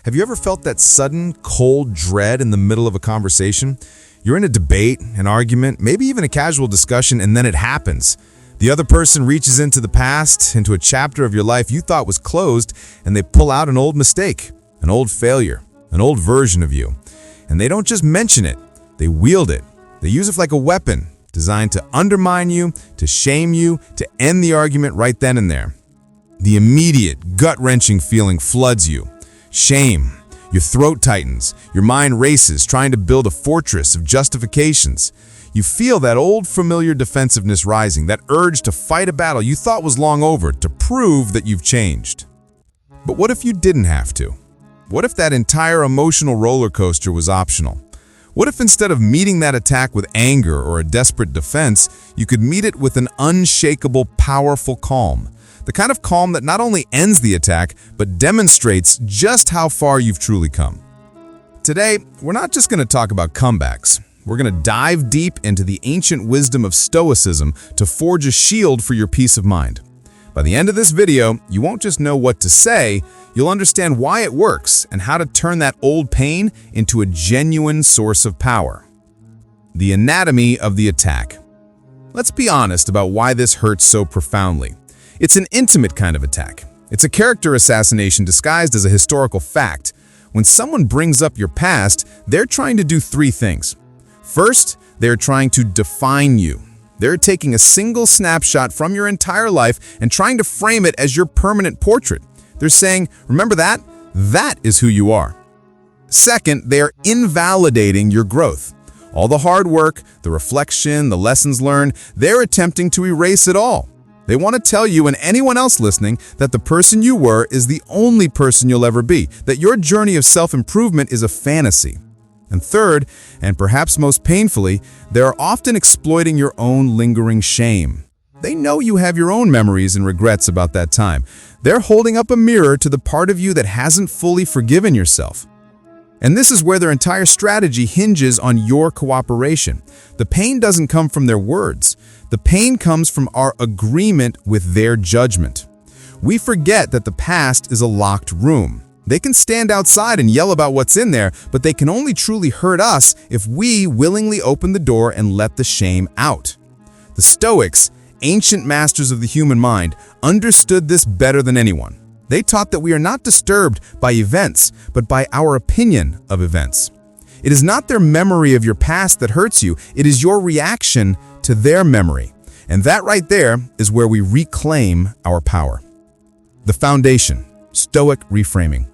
Have you ever felt that sudden, cold dread in the middle of a conversation? You're in a debate, an argument, maybe even a casual discussion, and then it happens. The other person reaches into the past, into a chapter of your life you thought was closed, and they pull out an old mistake, an old failure, an old version of you. And they don't just mention it, they wield it. They use it like a weapon, designed to undermine you, to shame you, to end the argument right then and there. The immediate, gut-wrenching feeling floods you. Shame. Your throat tightens. Your mind races, trying to build a fortress of justifications. You feel that old familiar defensiveness rising, that urge to fight a battle you thought was long over, to prove that you've changed. But what if you didn't have to? What if that entire emotional roller coaster was optional? What if instead of meeting that attack with anger or a desperate defense, you could meet it with an unshakable, powerful calm? The kind of calm that not only ends the attack, but demonstrates just how far you've truly come. Today, we're not just going to talk about comebacks. We're going to dive deep into the ancient wisdom of Stoicism to forge a shield for your peace of mind. By the end of this video, you won't just know what to say, you'll understand why it works and how to turn that old pain into a genuine source of power. The anatomy of the attack. Let's be honest about why this hurts so profoundly. It's an intimate kind of attack. It's a character assassination disguised as a historical fact. When someone brings up your past, they're trying to do three things. First, they're trying to define you. They're taking a single snapshot from your entire life and trying to frame it as your permanent portrait. They're saying, remember that? That is who you are. Second, they are invalidating your growth. All the hard work, the reflection, the lessons learned, they're attempting to erase it all. They want to tell you and anyone else listening that the person you were is the only person you'll ever be, that your journey of self-improvement is a fantasy. And third, and perhaps most painfully, they're often exploiting your own lingering shame. They know you have your own memories and regrets about that time. They're holding up a mirror to the part of you that hasn't fully forgiven yourself. And this is where their entire strategy hinges on your cooperation. The pain doesn't come from their words. The pain comes from our agreement with their judgment. We forget that the past is a locked room. They can stand outside and yell about what's in there, but they can only truly hurt us if we willingly open the door and let the shame out. The Stoics, ancient masters of the human mind, understood this better than anyone. They taught that we are not disturbed by events, but by our opinion of events. It is not their memory of your past that hurts you, it is your reaction to their memory. And that right there is where we reclaim our power. The foundation, Stoic reframing.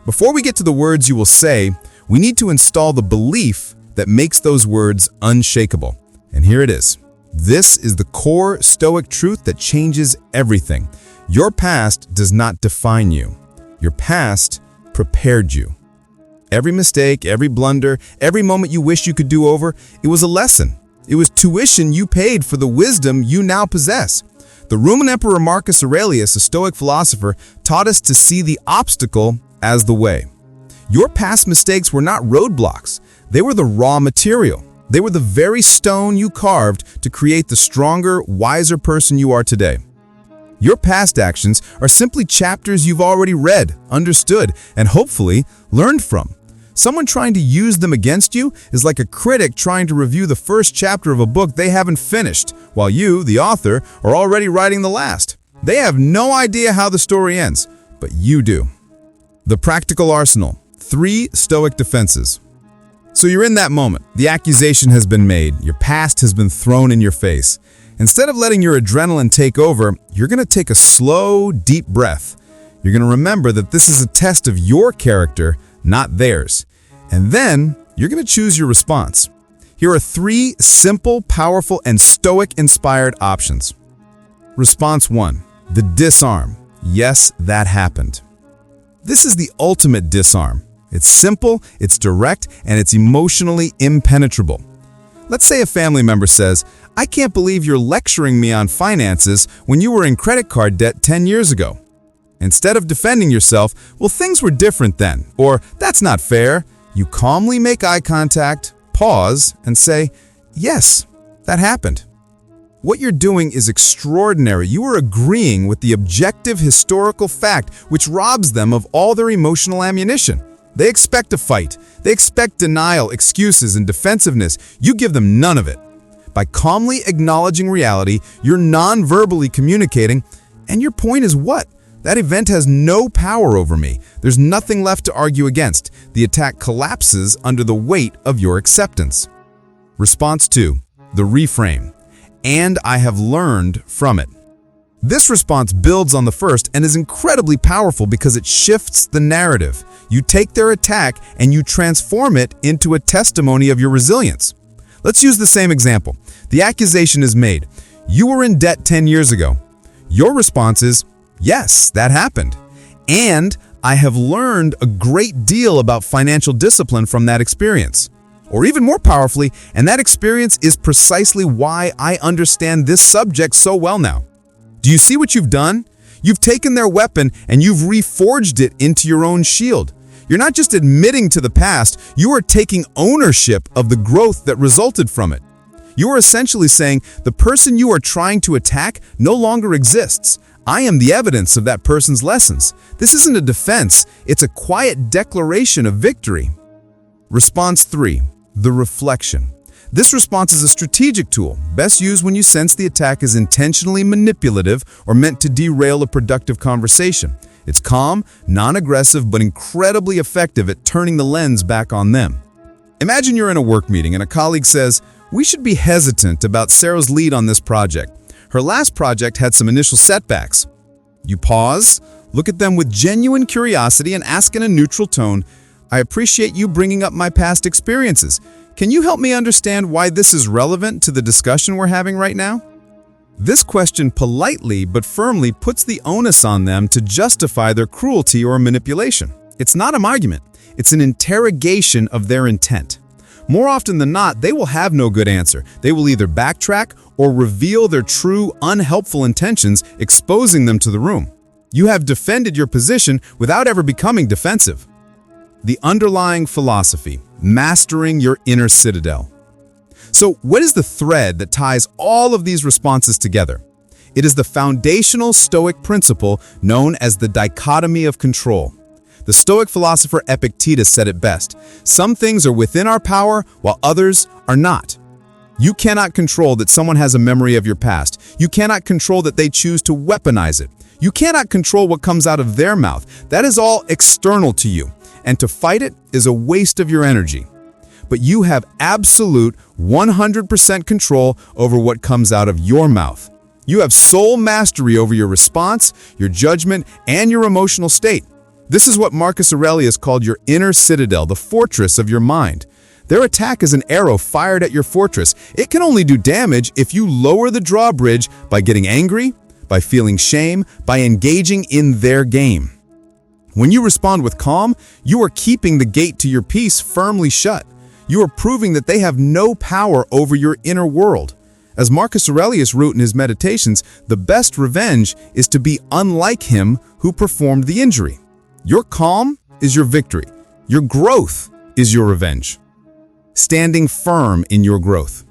Before we get to the words you will say, we need to install the belief that makes those words unshakable. And here it is. This is the core Stoic truth that changes everything. Your past does not define you. Your past prepared you. Every mistake, every blunder, every moment you wish you could do over, it was a lesson. It was tuition you paid for the wisdom you now possess. The Roman Emperor Marcus Aurelius, a Stoic philosopher, taught us to see the obstacle as the way. Your past mistakes were not roadblocks. They were the raw material. They were the very stone you carved to create the stronger, wiser person you are today. Your past actions are simply chapters you've already read, understood, and hopefully learned from. Someone trying to use them against you is like a critic trying to review the first chapter of a book they haven't finished, while you, the author, are already writing the last. They have no idea how the story ends, but you do. The practical arsenal. 3 Stoic defenses. So you're in that moment. The accusation has been made. Your past has been thrown in your face. Instead of letting your adrenaline take over, you're going to take a slow, deep breath. You're going to remember that this is a test of your character, not theirs. And then you're going to choose your response. Here are 3 simple, powerful, and Stoic-inspired options. Response 1. The disarm. Yes, that happened. This is the ultimate disarm. It's simple, it's direct, and it's emotionally impenetrable. Let's say a family member says, "I can't believe you're lecturing me on finances when you were in credit card debt 10 years ago." Instead of defending yourself, "Well, things were different then," or "That's not fair," you calmly make eye contact, pause, and say, "Yes, that happened." What you're doing is extraordinary. You are agreeing with the objective historical fact which robs them of all their emotional ammunition. They expect a fight. They expect denial, excuses, and defensiveness. You give them none of it. By calmly acknowledging reality, you're non-verbally communicating, and your point is what? That event has no power over me. There's nothing left to argue against. The attack collapses under the weight of your acceptance. Response 2. The reframe. And I have learned from it. This response builds on the first and is incredibly powerful because it shifts the narrative. You take their attack and you transform it into a testimony of your resilience. Let's use the same example. The accusation is made. You were in debt 10 years ago. Your response is, yes, that happened. And I have learned a great deal about financial discipline from that experience. Or even more powerfully, and that experience is precisely why I understand this subject so well now. Do you see what you've done? You've taken their weapon and you've reforged it into your own shield. You're not just admitting to the past, you are taking ownership of the growth that resulted from it. You are essentially saying, the person you are trying to attack no longer exists. I am the evidence of that person's lessons. This isn't a defense, it's a quiet declaration of victory. Response 3. The reflection. This response is a strategic tool, best used when you sense the attack is intentionally manipulative or meant to derail a productive conversation. It's calm, non-aggressive, but incredibly effective at turning the lens back on them. Imagine you're in a work meeting and a colleague says, "We should be hesitant about Sarah's lead on this project. Her last project had some initial setbacks." You pause, look at them with genuine curiosity and ask in a neutral tone, "I appreciate you bringing up my past experiences. Can you help me understand why this is relevant to the discussion we're having right now?" This question politely but firmly puts the onus on them to justify their cruelty or manipulation. It's not an argument, it's an interrogation of their intent. More often than not, they will have no good answer. They will either backtrack or reveal their true, unhelpful intentions, exposing them to the room. You have defended your position without ever becoming defensive. The underlying philosophy, mastering your inner citadel. So, what is the thread that ties all of these responses together? It is the foundational Stoic principle known as the dichotomy of control. The Stoic philosopher Epictetus said it best, "Some things are within our power while others are not." You cannot control that someone has a memory of your past. You cannot control that they choose to weaponize it. You cannot control what comes out of their mouth. That is all external to you, and to fight it is a waste of your energy. But you have absolute 100% control over what comes out of your mouth. You have sole mastery over your response, your judgment, and your emotional state. This is what Marcus Aurelius called your inner citadel, the fortress of your mind. Their attack is an arrow fired at your fortress. It can only do damage if you lower the drawbridge by getting angry, by feeling shame, by engaging in their game. When you respond with calm, you are keeping the gate to your peace firmly shut. You are proving that they have no power over your inner world. As Marcus Aurelius wrote in his Meditations, the best revenge is to be unlike him who performed the injury. Your calm is your victory. Your growth is your revenge. Standing firm in your growth.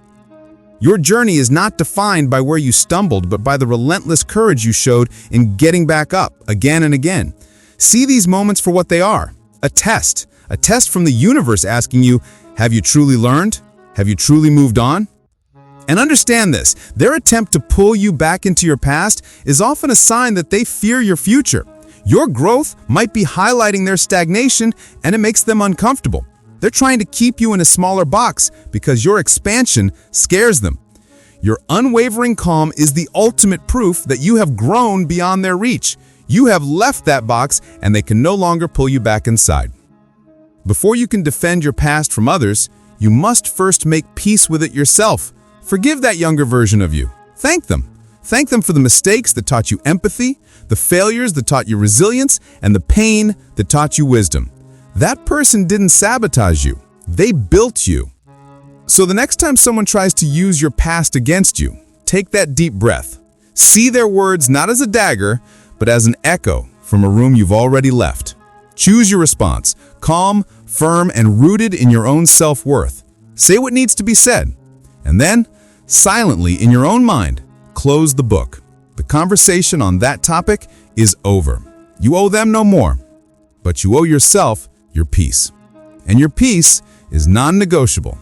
Your journey is not defined by where you stumbled, but by the relentless courage you showed in getting back up again and again. See these moments for what they are, a test from the universe asking you, have you truly learned? Have you truly moved on? And understand this, their attempt to pull you back into your past is often a sign that they fear your future. Your growth might be highlighting their stagnation, and it makes them uncomfortable. They're trying to keep you in a smaller box because your expansion scares them. Your unwavering calm is the ultimate proof that you have grown beyond their reach. You have left that box and they can no longer pull you back inside. Before you can defend your past from others, you must first make peace with it yourself. Forgive that younger version of you. Thank them. Thank them for the mistakes that taught you empathy, the failures that taught you resilience, and the pain that taught you wisdom. That person didn't sabotage you. They built you. So the next time someone tries to use your past against you, take that deep breath. See their words not as a dagger, but as an echo from a room you've already left. Choose your response, calm, firm, and rooted in your own self-worth. Say what needs to be said, and then Silently, in your own mind, close the book. The conversation on that topic is over. You owe them no more, but you owe yourself your peace. And your peace is non-negotiable.